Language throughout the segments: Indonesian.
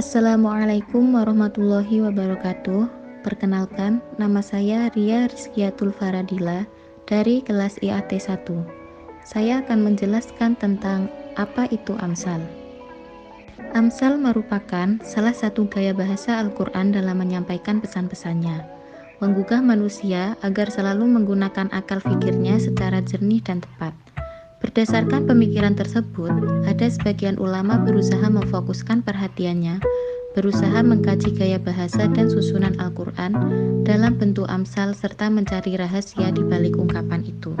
Assalamualaikum warahmatullahi wabarakatuh. Perkenalkan, nama saya Ria Rizkiatul Faradila dari kelas IAT 1. Saya akan menjelaskan tentang apa itu Amsal. Amsal merupakan salah satu gaya bahasa Al-Quran dalam menyampaikan pesan-pesannya, menggugah manusia agar selalu menggunakan akal fikirnya secara jernih dan tepat. Berdasarkan pemikiran tersebut, ada sebagian ulama berusaha memfokuskan perhatiannya, berusaha mengkaji gaya bahasa dan susunan Al-Quran dalam bentuk amsal serta mencari rahasia di balik ungkapan itu.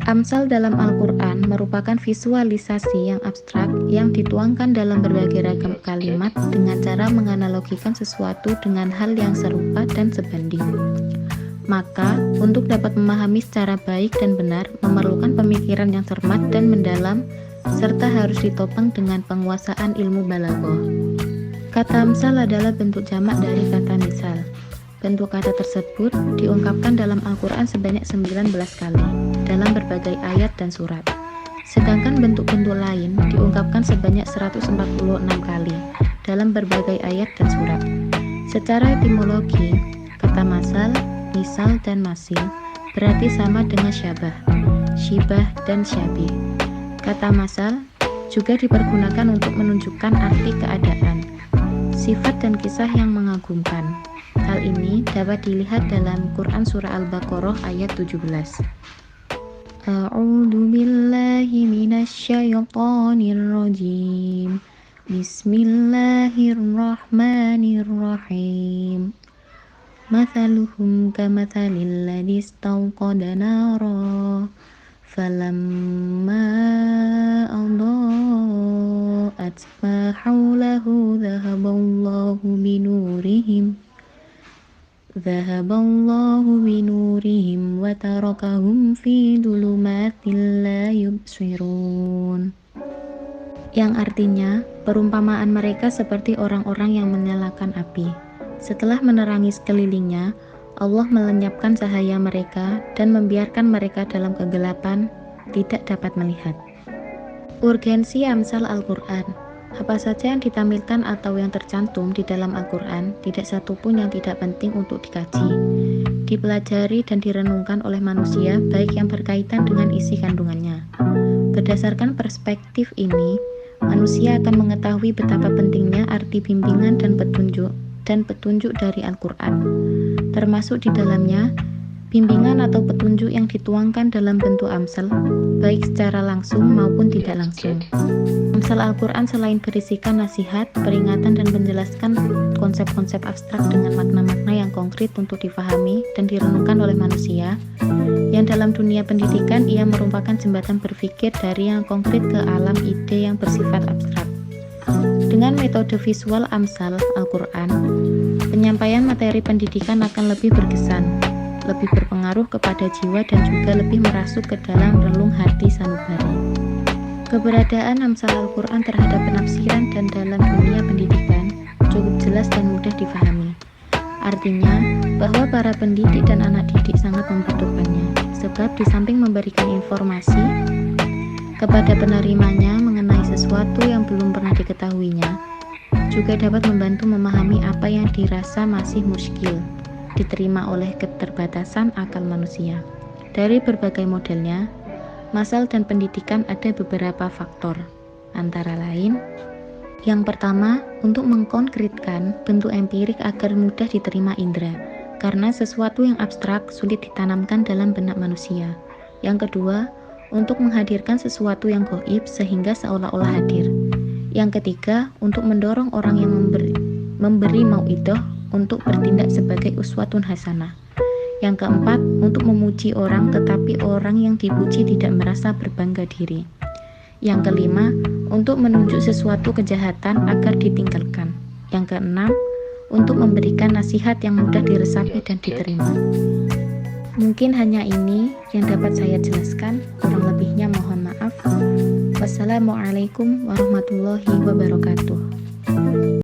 Amsal dalam Al-Quran merupakan visualisasi yang abstrak yang dituangkan dalam berbagai ragam kalimat dengan cara menganalogikan sesuatu dengan hal yang serupa dan sebanding. Maka, untuk dapat memahami secara baik dan benar, memerlukan pemikiran yang cermat dan mendalam, serta harus ditopang dengan penguasaan ilmu balaghah. Kata amsal adalah bentuk jamak dari kata misal. Bentuk kata tersebut diungkapkan dalam Al-Quran sebanyak 19 kali, dalam berbagai ayat dan surat. Sedangkan bentuk-bentuk lain diungkapkan sebanyak 146 kali, dalam berbagai ayat dan surat. Secara etimologi, kata masal, misal dan masil berarti sama dengan syabah, syibah dan syabih. Kata masal juga dipergunakan untuk menunjukkan arti keadaan, sifat dan kisah yang mengagumkan. Hal ini dapat dilihat dalam Quran Surah Al-Baqarah ayat 17. A'udzu billahi minasyaitonir rajim. Bismillahirrahmanirrahim. Mathaluhum kamathalil ladzi istawqada nara falamma adaa'at ma hawlahu dhahaballahu binurihim wa tarakahum fi dhulumatin la yubsirun. Yang artinya, perumpamaan mereka seperti orang-orang yang menyalakan api. Setelah menerangi sekelilingnya, Allah melenyapkan cahaya mereka dan membiarkan mereka dalam kegelapan, tidak dapat melihat. Urgensi Amsal Al-Quran. Apa saja yang ditampilkan atau yang tercantum di dalam Al-Quran, tidak satu pun yang tidak penting untuk dikaji, dipelajari dan direnungkan oleh manusia, baik yang berkaitan dengan isi kandungannya. Berdasarkan perspektif ini, manusia akan mengetahui betapa pentingnya arti bimbingan dan petunjuk dari Al-Quran, termasuk di dalamnya bimbingan atau petunjuk yang dituangkan dalam bentuk amsal, baik secara langsung maupun tidak langsung. Amsal Al-Quran selain berisikan nasihat, peringatan, dan menjelaskan konsep-konsep abstrak dengan makna-makna yang konkret untuk difahami dan direnungkan oleh manusia, yang dalam dunia pendidikan ia merupakan jembatan berpikir dari yang konkret ke alam ide yang bersifat abstrak. Dengan metode visual Amsal Al-Quran, penyampaian materi pendidikan akan lebih berkesan, lebih berpengaruh kepada jiwa dan juga lebih merasuk ke dalam relung hati sanubari. Keberadaan Amsal Al-Quran terhadap penafsiran dan dalam dunia pendidikan cukup jelas dan mudah difahami. Artinya, bahwa para pendidik dan anak didik sangat membutuhkannya, sebab di samping memberikan informasi kepada penerimanya mengenai sesuatu yang belum pernah diketahuinya, juga dapat membantu memahami apa yang dirasa masih muskil diterima oleh keterbatasan akal manusia. Dari berbagai modelnya, masal dan pendidikan ada beberapa faktor, antara lain: yang pertama, untuk mengkonkretkan bentuk empirik agar mudah diterima indera, karena sesuatu yang abstrak sulit ditanamkan dalam benak manusia. Yang kedua, untuk menghadirkan sesuatu yang gaib sehingga seolah-olah hadir. Yang ketiga, untuk mendorong orang yang memberi mauidhah untuk bertindak sebagai uswatun hasanah. Yang keempat, untuk memuji orang tetapi orang yang dipuji tidak merasa berbangga diri. Yang kelima, untuk menunjuk sesuatu kejahatan agar ditinggalkan. Yang keenam, untuk memberikan nasihat yang mudah diresapi dan diterima. Mungkin hanya ini yang dapat saya jelaskan, kurang lebihnya mohon maaf. Wassalamualaikum warahmatullahi wabarakatuh.